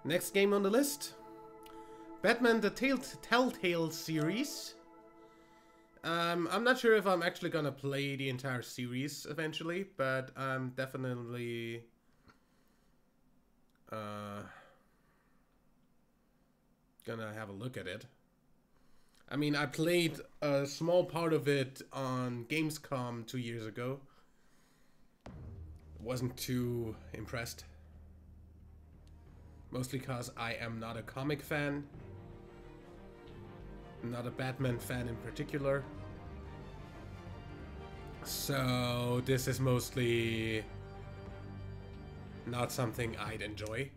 Next game on the list. Batman the Telltale series. I'm not sure if I'm actually gonna play the entire series eventually, but I'm definitely gonna have a look at it. I mean, I played a small part of it on Gamescom 2 years ago. Wasn't too impressed. Mostly because I am not a comic fan. Not a Batman fan in particular. So this is mostly not something I'd enjoy.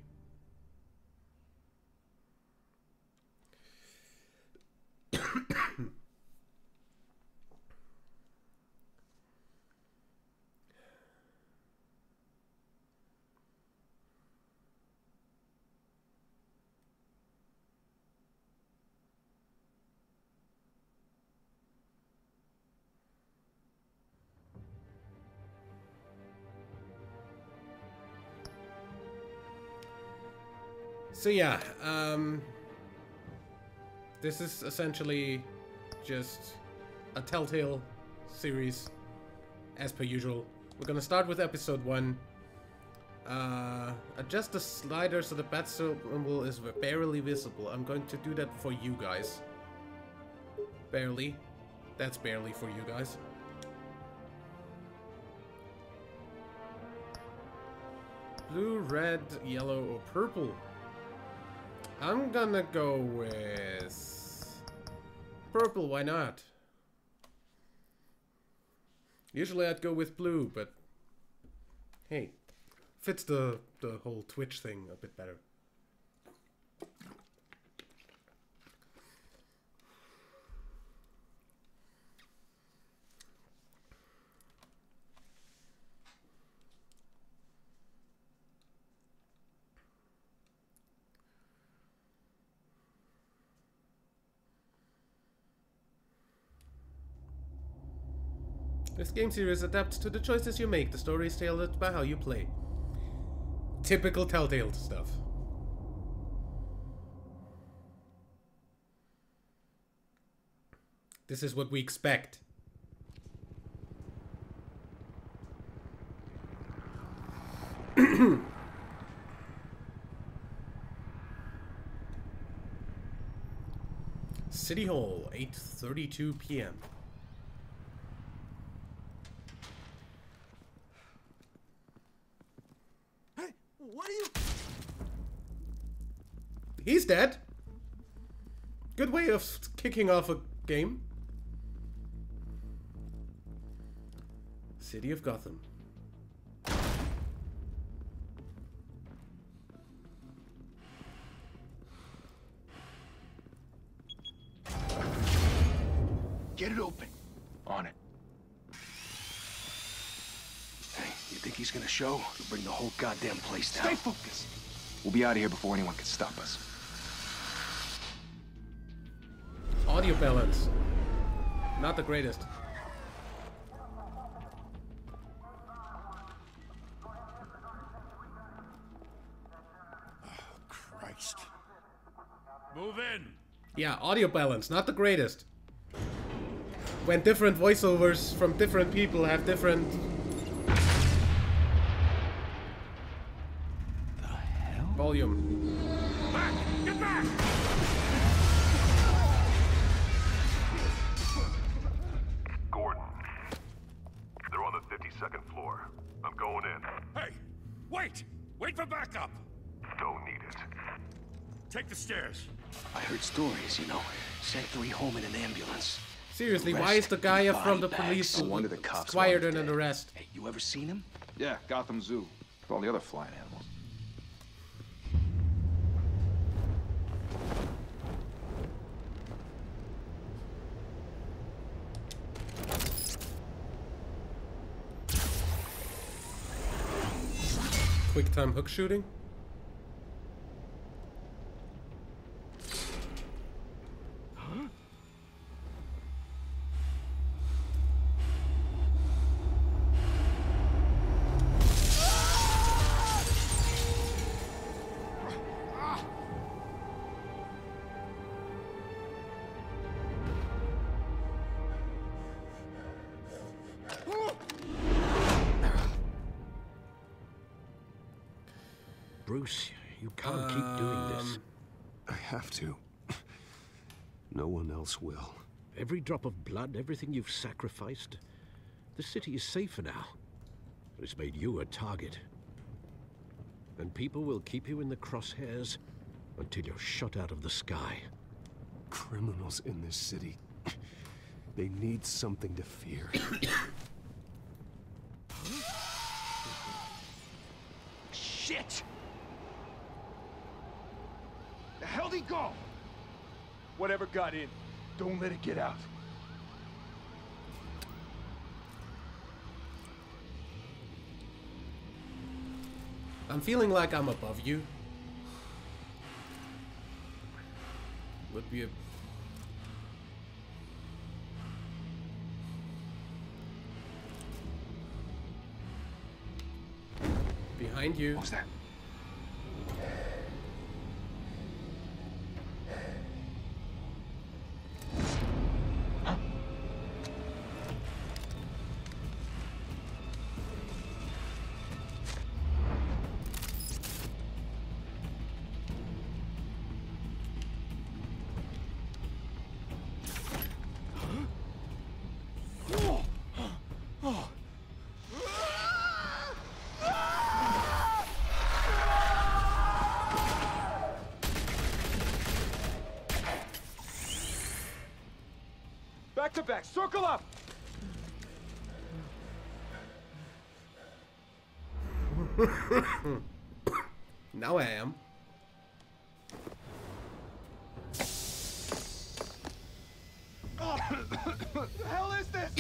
So yeah, this is essentially just a Telltale series, as per usual. We're gonna start with episode 1. Adjust the slider so the bat symbol is barely visible. I'm going to do that for you guys. Barely. That's barely for you guys. Blue, red, yellow, or purple. I'm gonna go with purple, why not? Usually I'd go with blue, but hey, fits the whole Twitch thing a bit better. This game series adapts to the choices you make. The story is tailored by how you play. Typical Telltale stuff. This is what we expect. City Hall, 8:32 p.m. He's dead. Good way of kicking off a game. City of Gotham. Get it open. On it. Hey, you think he's gonna show? He'll bring the whole goddamn place down. Stay focused. We'll be out of here before anyone can stop us. Audio balance. Not the greatest. Oh, Christ. Move in. Yeah, audio balance, not the greatest. When different voiceovers from different people have different... The hell? Volume. Back! Get back! Gordon. They're on the 52nd floor. I'm going in. Hey! Wait! Wait for backup! Don't need it. Take the stairs. I heard stories, you know. Sent 3 home in an ambulance. Seriously, why is the guy from the Body police bags. No wonder the cops required wanted an dead. arrest? Hey, you ever seen him? Yeah, Gotham Zoo. With all the other flying animals. Quick time hook shooting? Bruce, you can't keep doing this. I have to. No one else will. Every drop of blood, everything you've sacrificed. The city is safer now. It's made you a target. And people will keep you in the crosshairs until you're shot out of the sky. Criminals in this city. They need something to fear. Shit! The hell'd he go? Whatever got in, don't let it get out. I'm feeling like I'm above you. Would be a... Behind you. What was that? Back to back, circle up! Now I am. What the hell is this?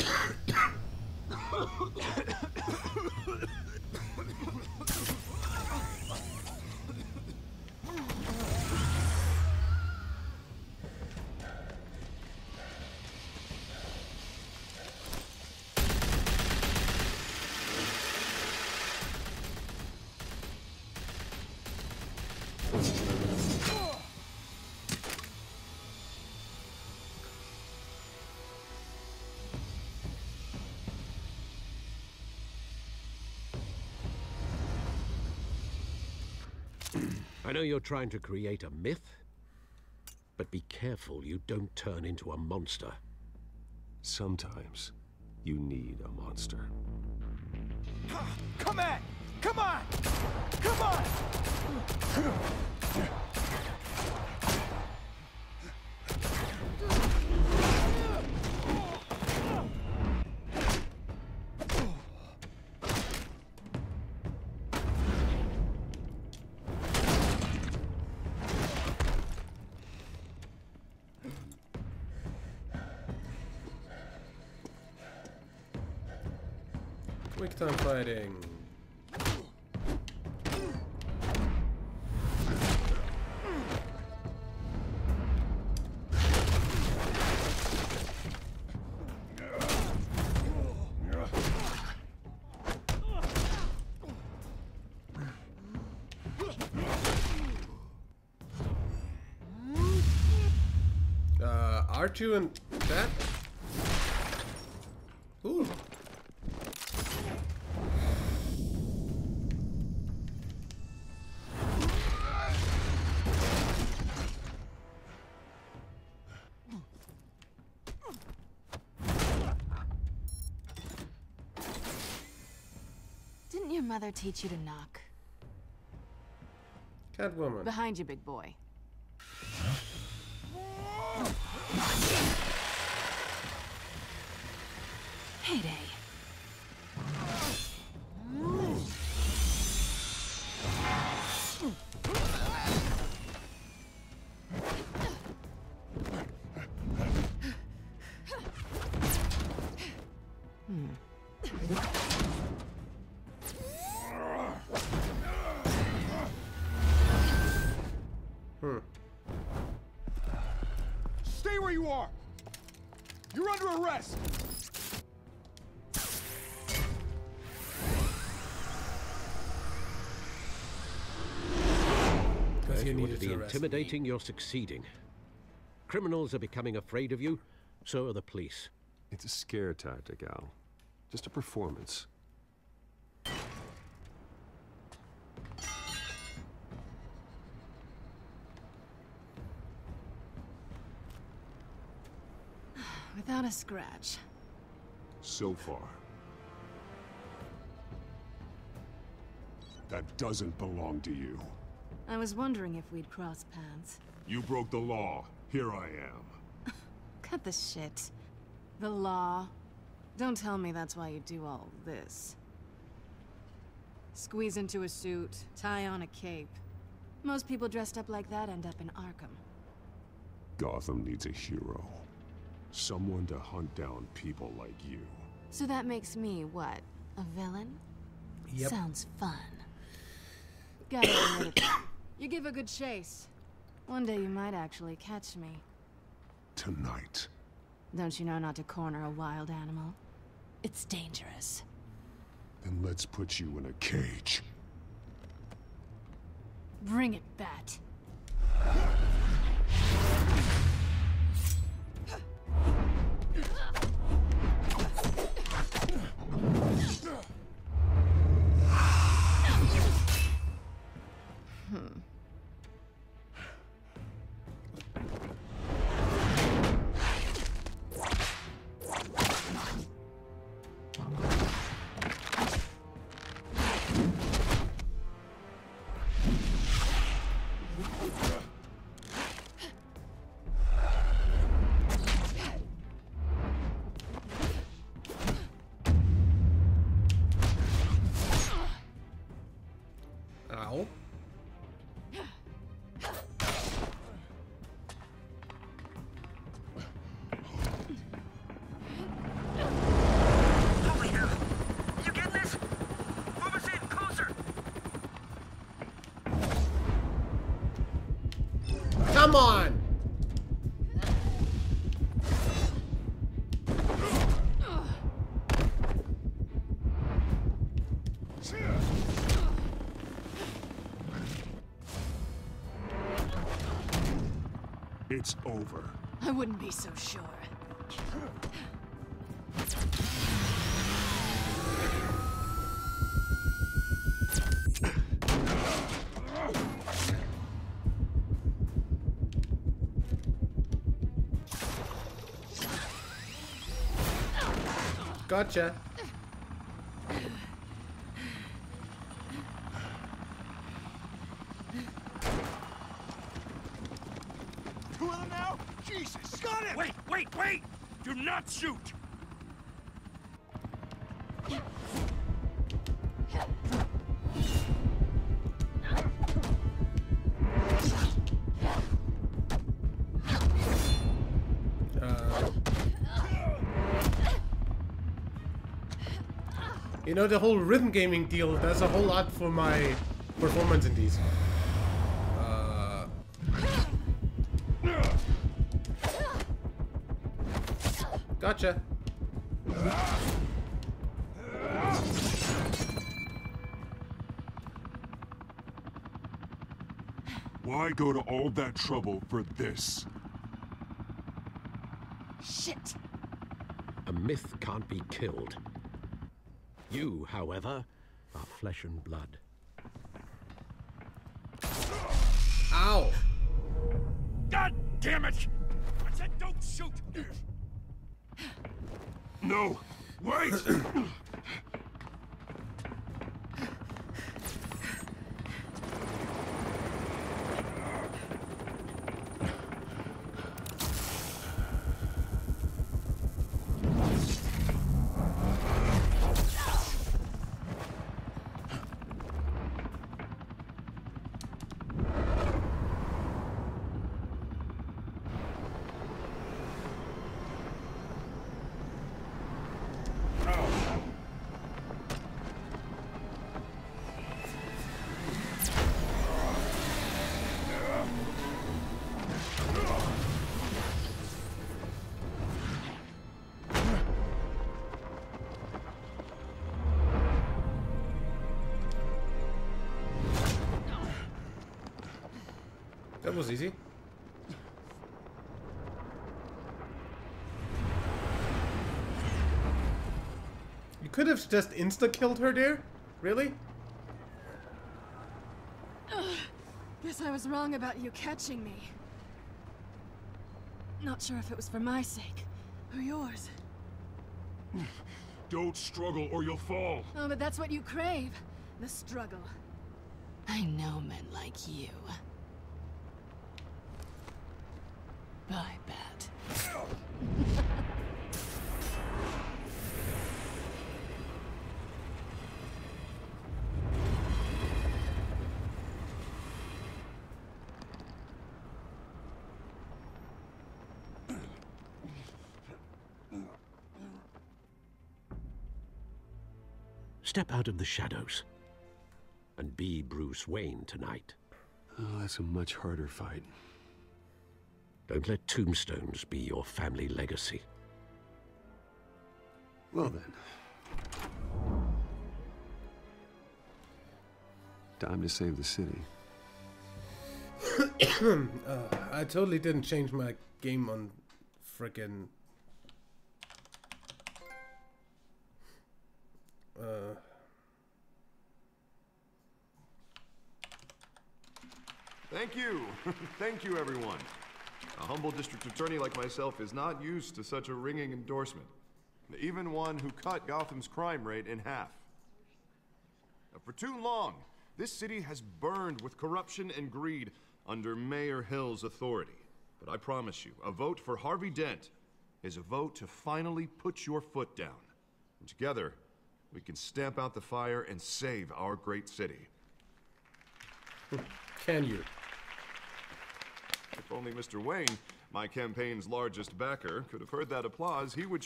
I know you're trying to create a myth, but be careful you don't turn into a monster. Sometimes you need a monster. Come on! Come on! Come on! Quick time fighting. R2 and that? Ooh. Didn't your mother teach you to knock? Catwoman. Behind you, big boy. Heyday. Stay where you are! You're under arrest! Because You want to be intimidating, you're succeeding. Criminals are becoming afraid of you, so are the police. It's a scare tactic, Al. Just a performance. without a scratch. So far. That doesn't belong to you. I was wondering if we'd cross paths. You broke the law. Here I am. Cut the shit. The law. Don't tell me that's why you do all this. Squeeze into a suit, tie on a cape. Most people dressed up like that end up in Arkham. Gotham needs a hero. Someone to hunt down people like you. So that makes me, what, a villain? Yep. Sounds fun. Gotta admit it. You give a good chase. One day you might actually catch me. Tonight. Don't you know not to corner a wild animal? It's dangerous. Then let's put you in a cage. Bring it, Bat. Ow. Holy hell! You get this? Move us in, closer! Come on! It's over. I wouldn't be so sure. Gotcha. Two of them now? Jesus! Got it! Wait, wait, wait! Do not shoot! You know, the whole rhythm gaming deal does a whole lot for my performance in these. Gotcha. Why go to all that trouble for this? Shit! A myth can't be killed. You, however, are flesh and blood. Ow! God damn it! I said don't shoot! No! Wait! That was easy. You could have just insta-killed her there? Really? Guess I was wrong about you catching me. Not sure if it was for my sake, Are yours. Don't struggle or you'll fall. Oh, but that's what you crave. The struggle. I know men like you. Bye, Bat. Step out of the shadows and be Bruce Wayne tonight. Oh, that's a much harder fight. Don't let tombstones be your family legacy. Well then. Time to save the city. I totally didn't change my game on frickin' Thank you. Thank you, everyone. A humble district attorney like myself is not used to such a ringing endorsement. Even one who cut Gotham's crime rate in half. For too long, this city has burned with corruption and greed under Mayor Hill's authority. But I promise you, a vote for Harvey Dent is a vote to finally put your foot down. And together, we can stamp out the fire and save our great city. Can you? If only Mr. Wayne, my campaign's largest backer, could have heard that applause, he would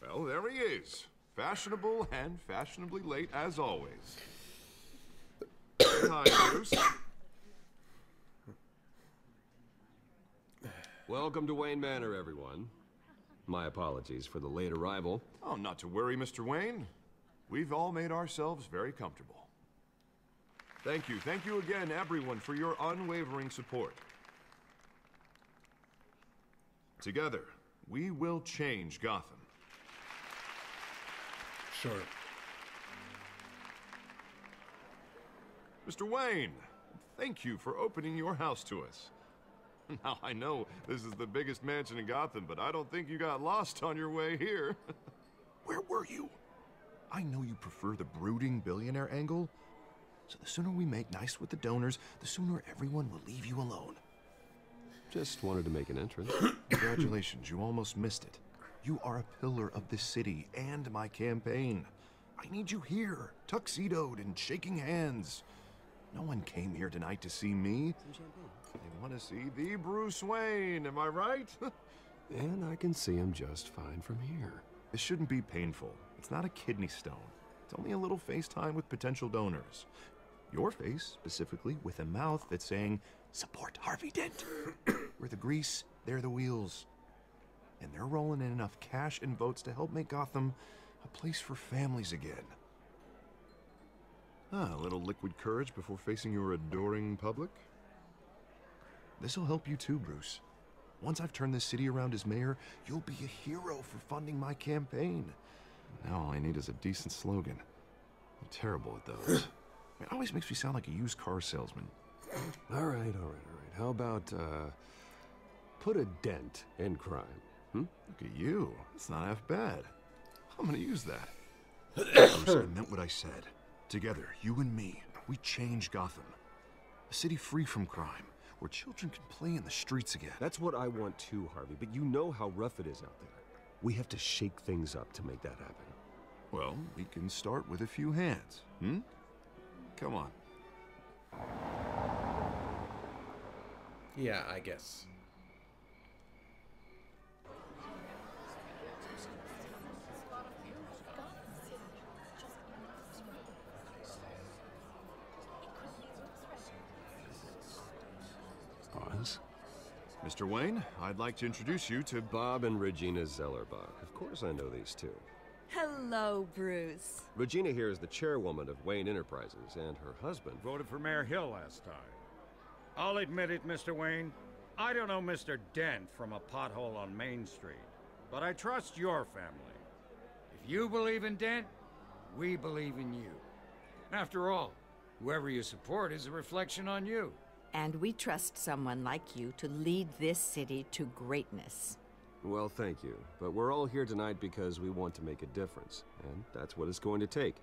well, there he is. Fashionable and fashionably late as always. Hi, Bruce. Welcome to Wayne Manor, everyone. My apologies for the late arrival. Oh, not to worry, Mr. Wayne. We've all made ourselves very comfortable. Thank you again, everyone, for your unwavering support. Together, we will change Gotham. Sure. Mr. Wayne, thank you for opening your house to us. Now, I know this is the biggest mansion in Gotham, but I don't think you got lost on your way here. Where were you? I know you prefer the brooding billionaire angle, so the sooner we make nice with the donors, the sooner everyone will leave you alone. Just wanted to make an entrance. Congratulations, you almost missed it. You are a pillar of this city and my campaign. I need you here, tuxedoed and shaking hands. No one came here tonight to see me. They want to see the Bruce Wayne, am I right? And I can see him just fine from here. This shouldn't be painful. It's not a kidney stone. It's only a little FaceTime with potential donors. Your face, specifically, with a mouth that's saying, support Harvey Dent. We're the grease, they're the wheels. And they're rolling in enough cash and votes to help make Gotham a place for families again. A little liquid courage before facing your adoring public. This'll help you too, Bruce. Once I've turned this city around as mayor, you'll be a hero for funding my campaign. Now all I need is a decent slogan. I'm terrible at those. It always makes me sound like a used car salesman. All right. How about, put a dent in crime, Look at you. It's not half bad. I'm gonna use that. Bruce, I meant what I said. Together, you and me, we change Gotham. A city free from crime, where children can play in the streets again. That's what I want too, Harvey, but you know how rough it is out there. We have to shake things up to make that happen. Well, we can start with a few hands, Come on. Yeah, I guess. Pause. Mr. Wayne, I'd like to introduce you to Bob and Regina Zellerbach. Of course I know these two. Hello, Bruce. Regina here is the chairwoman of Wayne Enterprises, and her husband... Voted for Mayor Hill last time. I'll admit it, Mr. Wayne. I don't know Mr. Dent from a pothole on Main Street, but I trust your family. If you believe in Dent, we believe in you. After all, whoever you support is a reflection on you. And we trust someone like you to lead this city to greatness. Well, thank you. But we're all here tonight because we want to make a difference. And that's what it's going to take.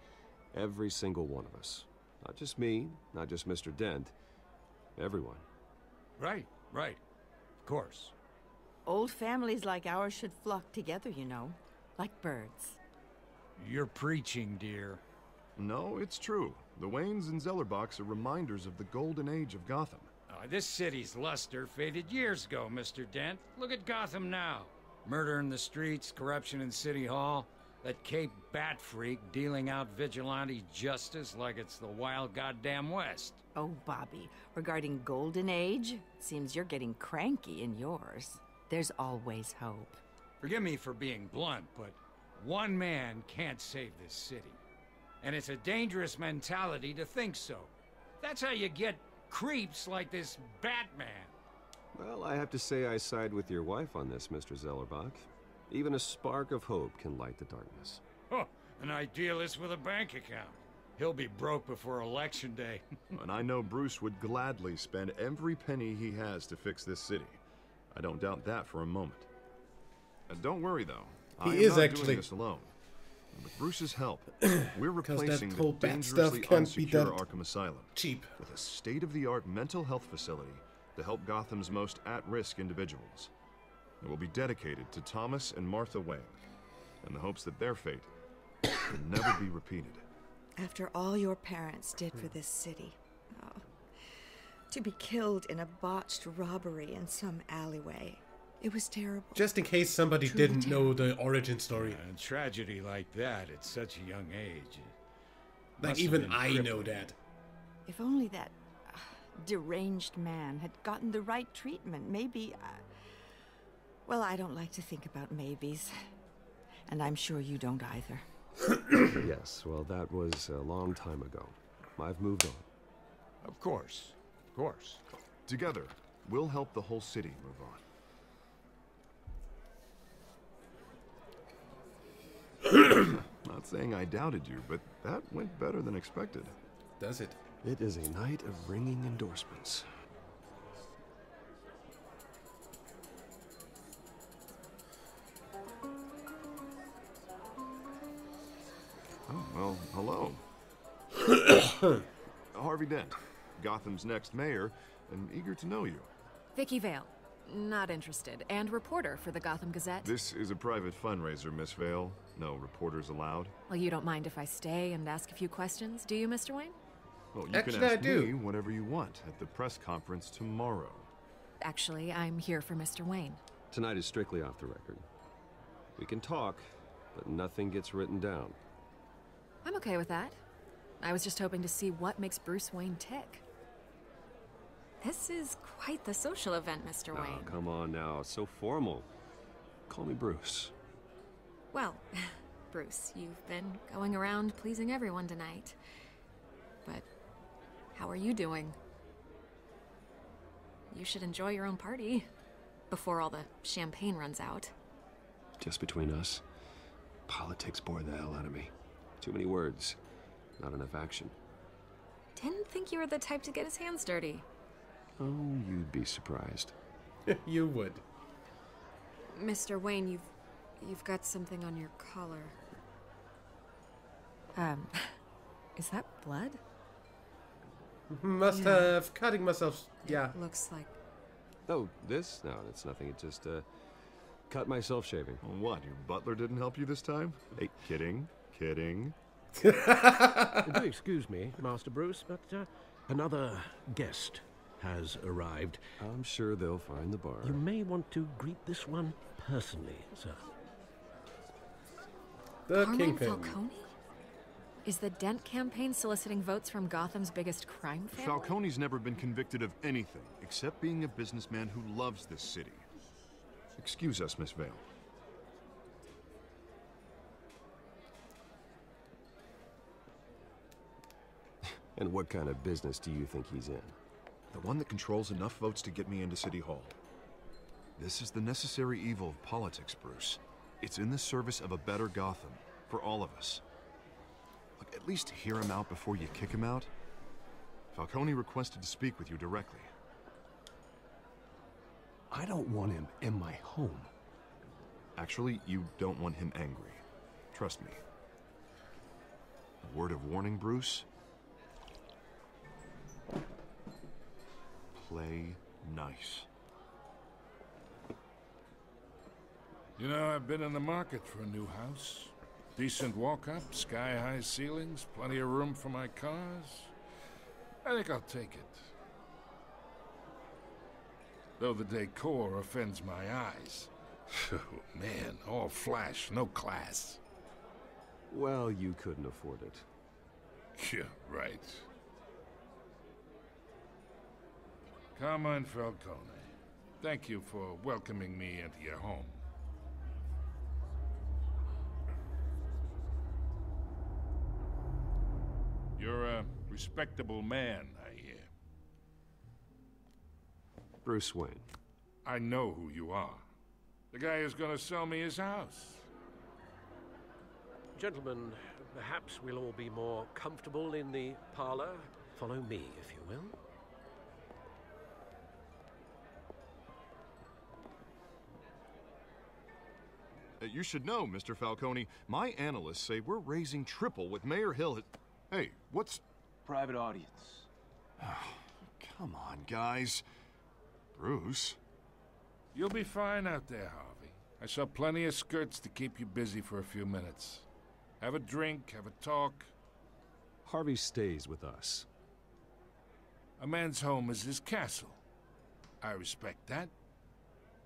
Every single one of us. Not just me, not just Mr. Dent. Everyone. Right, right. Of course. Old families like ours should flock together, you know. Like birds. You're preaching, dear. No, it's true. The Waynes and Zellerbachs are reminders of the golden age of Gotham. This city's luster faded years ago, Mr. Dent. Look at Gotham now. Murder in the streets, corruption in City Hall, that Cape Bat freak dealing out vigilante justice like it's the wild goddamn West. Oh, Bobby, regarding Golden Age, seems you're getting cranky in yours. There's always hope. Forgive me for being blunt, but one man can't save this city. And it's a dangerous mentality to think so. That's how you get creeps like this Batman. Well, I have to say I side with your wife on this, Mr. Zellerbach. Even a spark of hope can light the darkness. Oh, an idealist with a bank account. He'll be broke before Election Day. And I know Bruce would gladly spend every penny he has to fix this city. I don't doubt that for a moment. And don't worry, though. I am not doing this alone. With Bruce's help, we're replacing the dangerously unsecure Arkham Asylum with a state-of-the-art mental health facility to help Gotham's most at-risk individuals. It will be dedicated to Thomas and Martha Wayne, in the hopes that their fate will never be repeated. After all your parents did for this city, to be killed in a botched robbery in some alleyway. It was terrible. Just in case somebody didn't know the origin story. A tragedy like that at such a young age. Like, even I know that. If only that deranged man had gotten the right treatment, maybe... Well, I don't like to think about maybes. And I'm sure you don't either. Yes, well, that was a long time ago. I've moved on. Of course. Of course. Together, we'll help the whole city move on. Not saying I doubted you, but that went better than expected. Does it? It is a night of ringing endorsements. Oh, well, hello. Harvey Dent, Gotham's next mayor, and eager to know you. Vicky Vale. Not interested. And reporter for the Gotham Gazette. This is a private fundraiser, Miss Vale. No reporters allowed. Well, you don't mind if I stay and ask a few questions, do you, Mr. Wayne? Well, you can ask me whatever you want at the press conference tomorrow. Actually, I'm here for Mr. Wayne. Tonight is strictly off the record. We can talk, but nothing gets written down. I'm okay with that. I was just hoping to see what makes Bruce Wayne tick. This is quite the social event, Mr. Wayne. Oh, come on now. So formal. Call me Bruce. Well, Bruce, you've been going around pleasing everyone tonight. But how are you doing? You should enjoy your own party before all the champagne runs out. Just between us, politics bore the hell out of me. Too many words, not enough action. Didn't think you were the type to get his hands dirty. Oh, you'd be surprised. You would. Mr. Wayne, you've got something on your collar. Is that blood? Must have cutting myself. Yeah. It looks like. Oh, this? No, it's nothing. It just cut myself shaving. What? Your butler didn't help you this time? Hey, kidding. Kidding. Do excuse me, Master Bruce, but another guest has arrived. I'm sure they'll find the bar. You may want to greet this one personally, sir. The Carmine Kingpin. Falcone? Is the Dent campaign soliciting votes from Gotham's biggest crime family? Falcone's never been convicted of anything except being a businessman who loves this city. Excuse us, Miss Vale. And what kind of business do you think he's in? The one that controls enough votes to get me into City Hall. This is the necessary evil of politics, Bruce. It's in the service of a better Gotham, for all of us. Look, at least hear him out before you kick him out. Falcone requested to speak with you directly. I don't want him in my home. Actually, you don't want him angry. Trust me. A word of warning, Bruce? Play nice. You know, I've been in the market for a new house. Decent walk-up, sky-high ceilings, plenty of room for my cars. I think I'll take it. Though the decor offends my eyes. Oh, man, all flash, no class. Well, you couldn't afford it. Yeah, right. Carmine Falcone, thank you for welcoming me into your home. You're a respectable man, I hear. Bruce Wayne. I know who you are. The guy who's gonna sell me his house. Gentlemen, perhaps we'll all be more comfortable in the parlor. Follow me, if you will. You should know, Mr. Falcone, my analysts say we're raising triple with Mayor Hill. Hey, what's... Private audience. Come on, guys. Bruce? You'll be fine out there, Harvey. I saw plenty of skirts to keep you busy for a few minutes. Have a drink, have a talk. Harvey stays with us. A man's home is his castle. I respect that.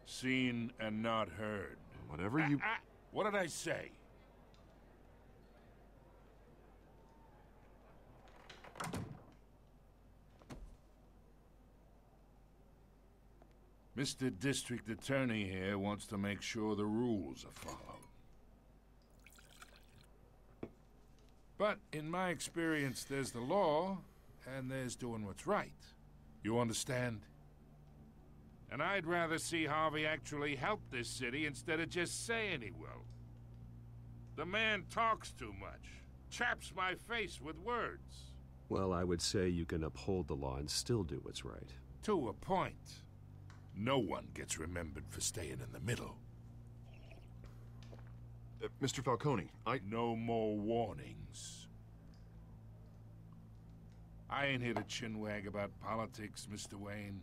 Seen and not heard. Whatever you... What did I say? Mr. District Attorney here wants to make sure the rules are followed. But in my experience, there's the law, and there's doing what's right. You understand? And I'd rather see Harvey actually help this city instead of just saying he will. The man talks too much, chaps my face with words. Well, I would say you can uphold the law and still do what's right. To a point. No one gets remembered for staying in the middle. Mr. Falcone, No more warnings. I ain't here to chinwag about politics, Mr. Wayne.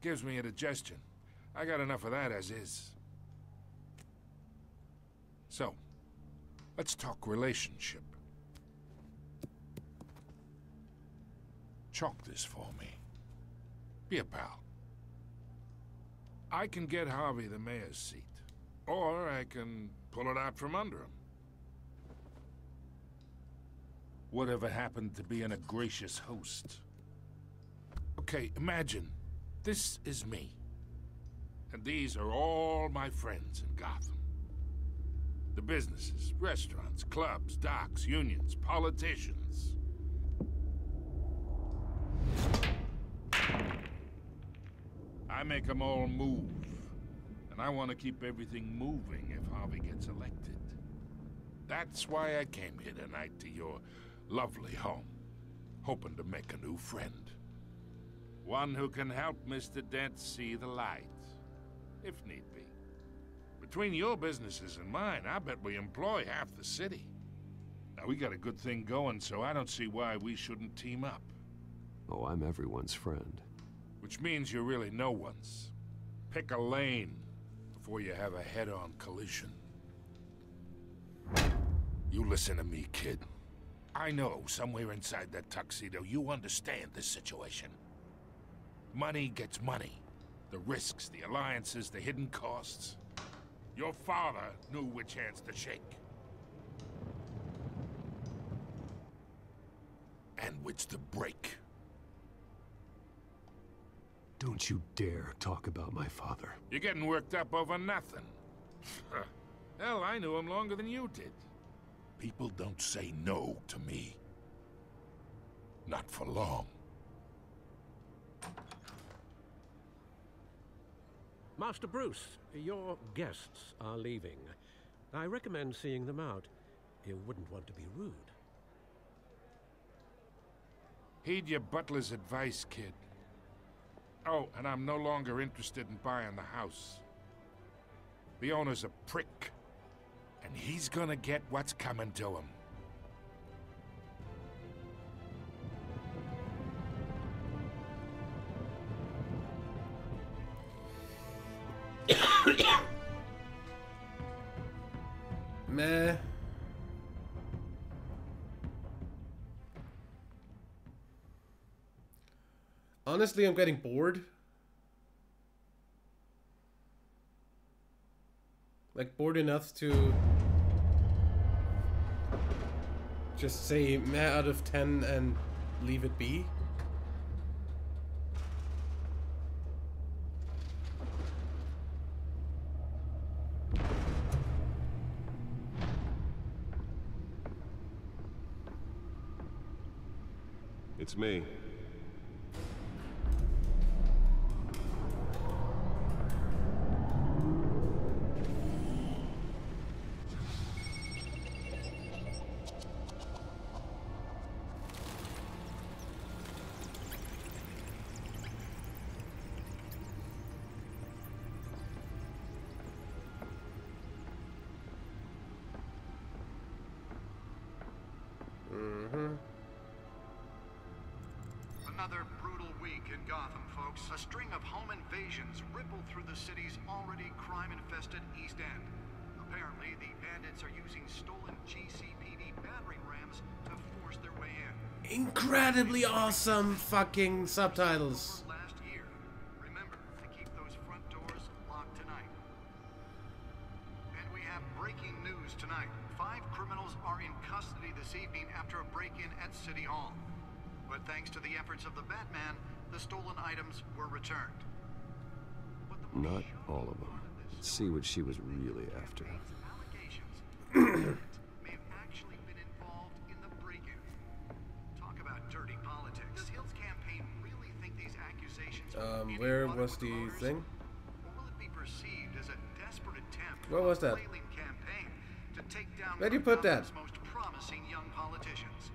Gives me indigestion. I got enough of that as is. So, let's talk relationship. Chalk this for me. Be a pal. I can get Harvey the mayor's seat, or I can pull it out from under him. Whatever happened to being a gracious host? Okay, imagine, this is me. And these are all my friends in Gotham. The businesses, restaurants, clubs, docks, unions, politicians. I make them all move. And I want to keep everything moving if Harvey gets elected. That's why I came here tonight to your lovely home, hoping to make a new friend. One who can help Mr. Dent see the light, if need be. Between your businesses and mine, I bet we employ half the city. Now, we got a good thing going, so I don't see why we shouldn't team up. Oh, I'm everyone's friend. Which means you're really no one's. Pick a lane before you have a head-on collision. You listen to me, kid. I know somewhere inside that tuxedo you understand this situation. Money gets money. The risks, the alliances, the hidden costs. Your father knew which hands to shake. And which to break. Don't you dare talk about my father. You're getting worked up over nothing. Hell, I knew him longer than you did. People don't say no to me. Not for long. Master Bruce, your guests are leaving. I recommend seeing them out. You wouldn't want to be rude. Heed your butler's advice, kid. Oh, and I'm no longer interested in buying the house. The owner's a prick. And he's gonna get what's coming to him. Meh. Honestly, I'm getting bored. Like, bored enough to just say meh out of 10 and leave it be. It's me. Another brutal week in Gotham, folks. A string of home invasions rippled through the city's already crime-infested East End. Apparently, the bandits are using stolen GCPD battering rams to force their way in. Incredibly awesome fucking subtitles. Last year. Remember to keep those front doors locked tonight. And we have breaking news tonight. 5 criminals are in custody this evening after a break-in at City Hall. But thanks to the efforts of the Batman, the stolen items were returned. Not all of them. Let's see what she was really after. May have actually been involved in the break-in. Talk about dirty politics. Does Hill's campaign really think these accusations where was the thing? Or will it be perceived as a desperate attempt What was that? campaign to take down Where'd you put that? most promising young politicians?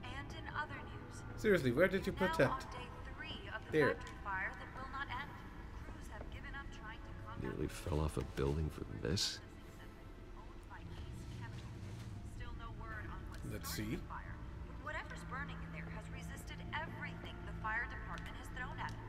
And in other news, Seriously, where did you put that? on day 3 of the There. factory fire that will not end, crews have given up trying to combat Nearly fell off a building for this. Still no word on what Let's started see. the fire. Whatever's burning in there has resisted everything the fire department has thrown at it.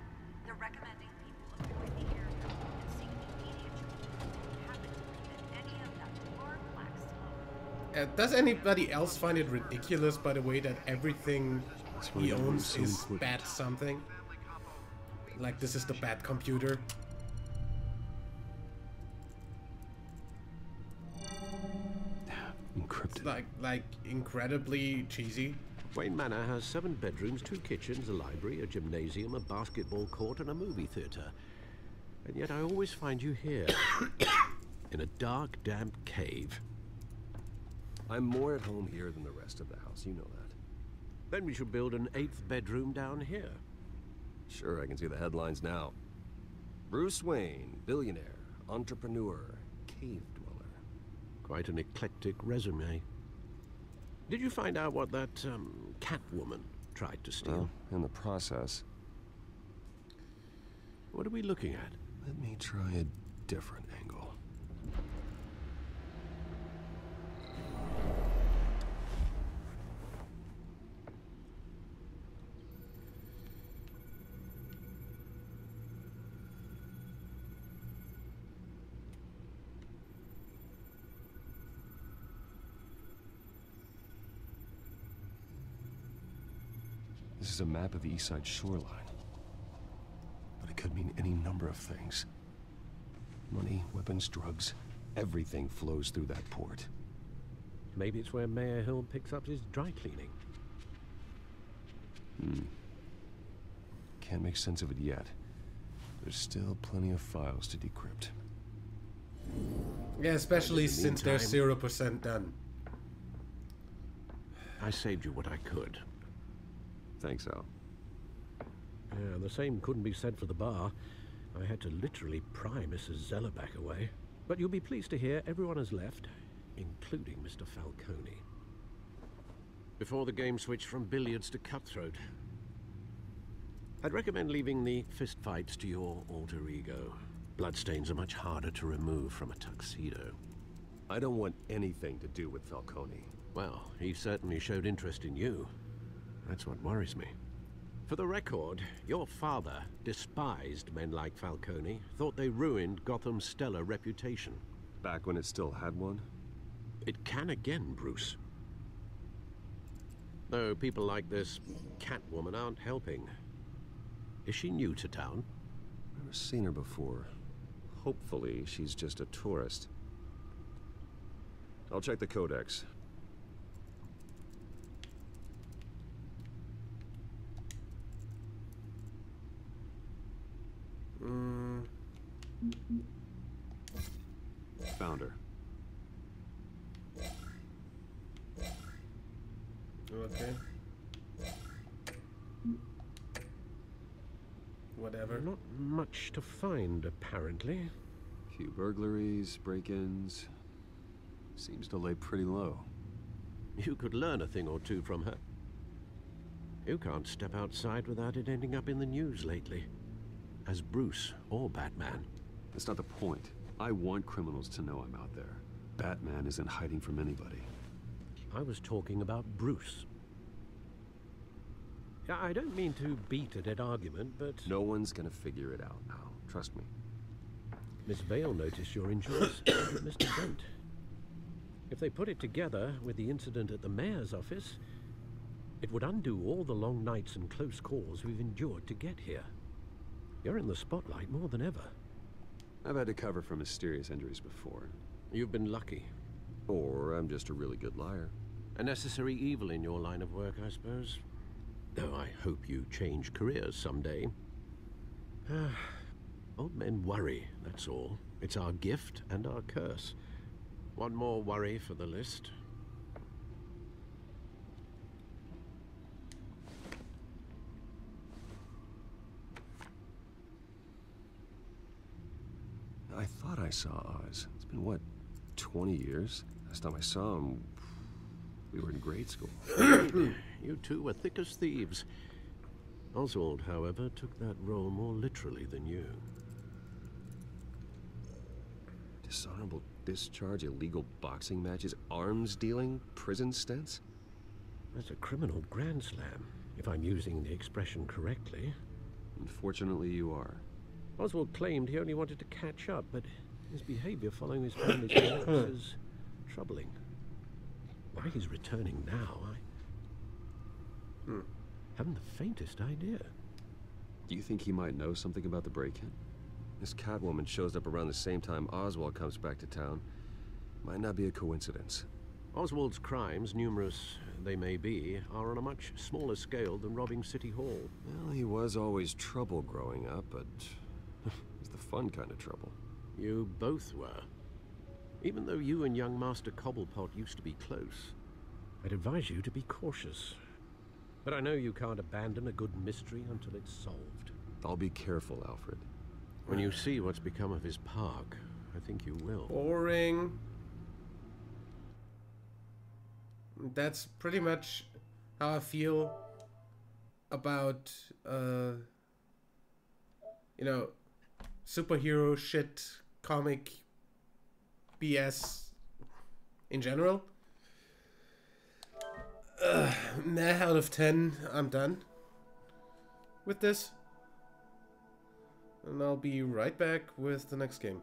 They're recommending people avoid the area and seek immediate treatment if they happen to breathe in any of that hard black smoke. Does anybody else find it ridiculous, by the way, that everything he owns is bad something? Like, this is the bad computer. Encrypted. Like incredibly cheesy. Wayne Manor has 7 bedrooms, 2 kitchens, a library, a gymnasium, a basketball court, and a movie theater. And yet I always find you here, in a dark, damp cave. I'm more at home here than the rest of the house, you know that. Then we should build an 8th bedroom down here. Sure, I can see the headlines now. Bruce Wayne, billionaire, entrepreneur, cave dweller. Quite an eclectic resume. Did you find out what that, Catwoman tried to steal? Well, in the process. What are we looking at? Let me try a different angle. This is a map of the East Side shoreline. But it could mean any number of things. Money, weapons, drugs, everything flows through that port. Maybe it's where Mayor Hill picks up his dry cleaning. Can't make sense of it yet. There's still plenty of files to decrypt. Yeah, especially since they're meantime- 0% done. I saved you what I could. Thanks, Al. Yeah, the same couldn't be said for the bar. I had to literally pry Mrs. Zellerback away. But you'll be pleased to hear everyone has left, including Mr. Falcone. Before the game switched from billiards to cutthroat. I'd recommend leaving the fistfights to your alter ego. Bloodstains are much harder to remove from a tuxedo. I don't want anything to do with Falcone. Well, he certainly showed interest in you. That's what worries me. For the record, your father despised men like Falcone, thought they ruined Gotham's stellar reputation. Back when it still had one? It can again, Bruce. Though people like this Catwoman aren't helping. Is she new to town? Never seen her before. Hopefully, she's just a tourist. I'll check the codex. Found her. Okay. Whatever. Not much to find, apparently. Few burglaries, break-ins. Seems to lay pretty low. You could learn a thing or two from her. You can't step outside without it ending up in the news lately. As Bruce or Batman. That's not the point. I want criminals to know I'm out there. Batman isn't hiding from anybody. I was talking about Bruce. I don't mean to beat a dead argument, but... No one's gonna figure it out now. Trust me. Miss Vale noticed your injuries, Mr. Dent. If they put it together with the incident at the mayor's office, it would undo all the long nights and close calls we've endured to get here. You're in the spotlight more than ever. I've had to cover for mysterious injuries before. You've been lucky. Or I'm just a really good liar. A necessary evil in your line of work, I suppose. Though I hope you change careers someday. Old men worry, that's all. It's our gift and our curse. One more worry for the list. I thought I saw Oz. It's been, what, 20 years? Last time I saw him, we were in grade school. You two were thick as thieves. Oswald, however, took that role more literally than you. Dishonorable discharge, illegal boxing matches, arms dealing, prison stints? That's a criminal grand slam, if I'm using the expression correctly. Unfortunately, you are. Oswald claimed he only wanted to catch up, but his behavior following his family's collapse is troubling. Why he's returning now, I haven't the faintest idea. Do you think he might know something about the break-in? This Catwoman shows up around the same time Oswald comes back to town. Might not be a coincidence. Oswald's crimes, numerous they may be, are on a much smaller scale than robbing City Hall. Well, he was always trouble growing up, but it's the fun kind of trouble. You both were. Even though you and young Master Cobblepot used to be close, I'd advise you to be cautious. But I know you can't abandon a good mystery until it's solved. I'll be careful, Alfred. When you see what's become of his park, I think you will. Boring. That's pretty much how I feel about, you know, superhero shit, comic BS in general. Nah, out of 10, I'm done with this. And I'll be right back with the next game.